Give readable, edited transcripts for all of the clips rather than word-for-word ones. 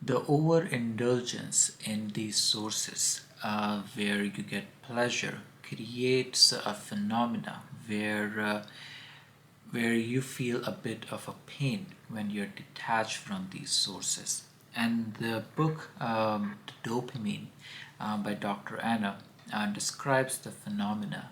The overindulgence in these sources, where you get pleasure, creates a phenomena where you feel a bit of a pain when you're detached from these sources. And the book, The Dopamine, by Dr. Anna, describes the phenomena.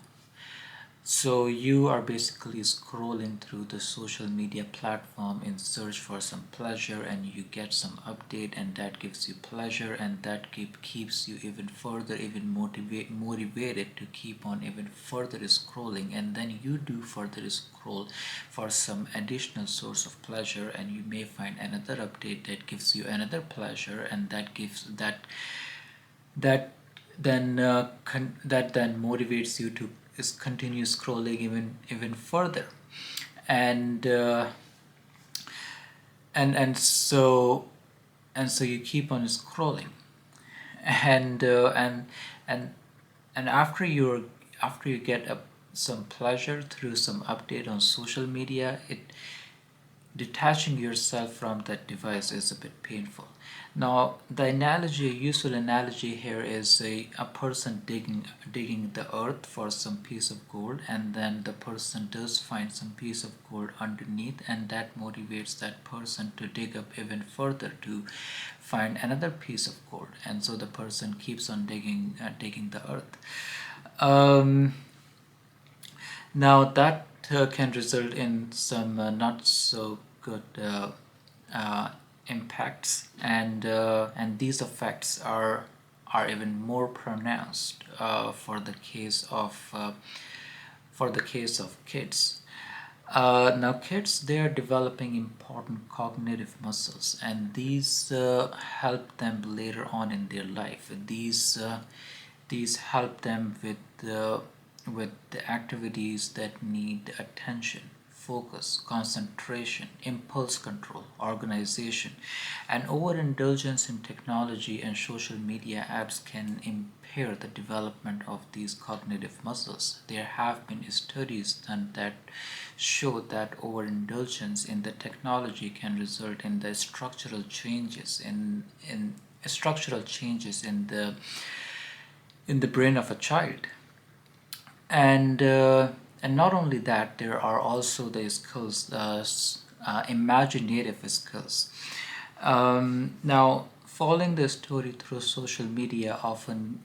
So you are basically scrolling through the social media platform in search for some pleasure, and you get some update, and that gives you pleasure, and that keeps you even further, even motivated to keep on even further scrolling. And then you do further scroll for some additional source of pleasure, and you may find another update that gives you another pleasure, and that that then motivates you to continue scrolling even further. And uh, and and so and so you keep on scrolling, and and and after you get some pleasure through some update on social media, it detaching yourself from that device is a bit painful. Now, the analogy, a useful analogy here is a person digging the earth for some piece of gold, and then the person does find some piece of gold underneath, and that motivates that person to dig up even further to find another piece of gold, and so the person keeps on digging the earth. Um, Now that can result in some not so good uh, impacts, and these effects are even more pronounced for the case of kids. Now, kids, they are developing important cognitive muscles, and these help them later on in their life. These help them with the activities that need attention, focus, concentration, impulse control, organization. And overindulgence in technology and social media apps can impair the development of these cognitive muscles. There have been studies done that show that overindulgence in the technology can result in the structural changes in the brain of a child. And uh, and not only that, there are also the skills, imaginative skills. Now, following the story through social media often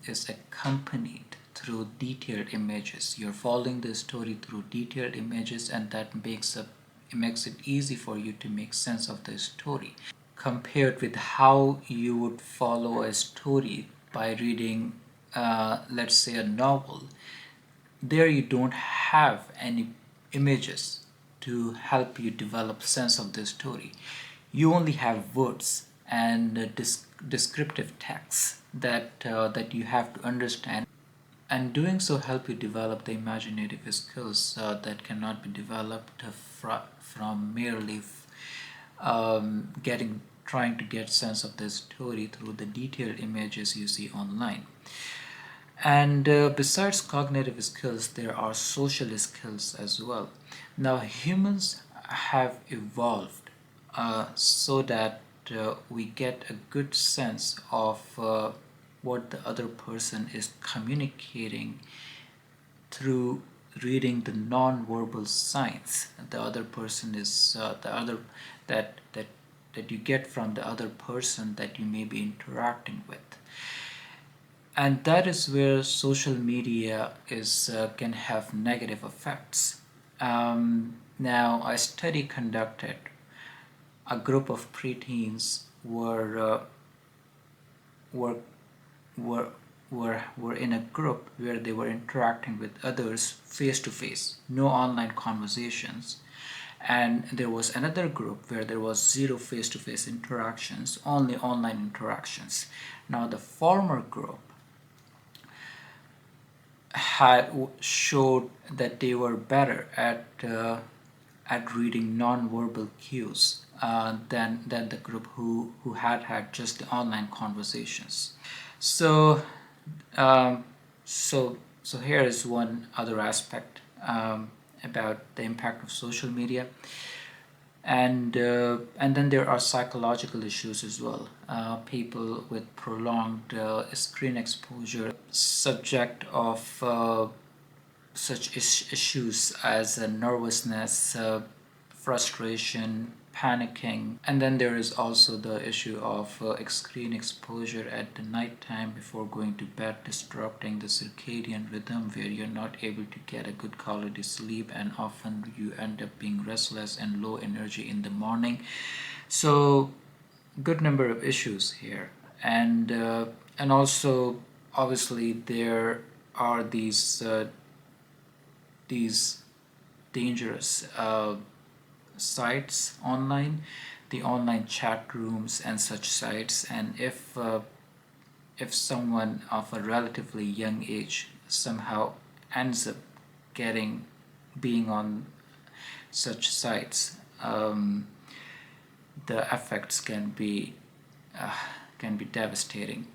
is accompanied through detailed images. You're following the story through detailed images, and that makes it easy for you to make sense of the story, compared with how you would follow a story by reading, let's say, a novel. There you don't have any images to help you develop sense of the story. You only have words and descriptive text that you have to understand, and doing so help you develop the imaginative skills that cannot be developed from merely getting trying to get sense of the story through the detailed images you see online. And besides cognitive skills, there are social skills as well. Now, humans have evolved so that we get a good sense of what the other person is communicating through reading the non-verbal signs the other person is the other that that you get from the other person that you may be interacting with. And that is where social media is can have negative effects. Now, a study conducted, a group of preteens were were were in a group where they were interacting with others face to face, no online conversations. And there was another group where there was zero face to face interactions, only online interactions. Now, the former group had showed that they were better at reading non-verbal cues than the group who had just the online conversations. So, um, so here is one other aspect about the impact of social media. And then there are psychological issues as well. People with prolonged screen exposure subject of such issues as nervousness, frustration, panicking. And then there is also the issue of screen exposure at the night time before going to bed, disrupting the circadian rhythm, where you're not able to get a good quality sleep, and often you end up being restless and low energy in the morning. So good number of issues here. And also, obviously, there are these dangerous sites online, the online chat rooms and such sites. And if someone of a relatively young age somehow ends up getting being on such sites, the effects can be devastating.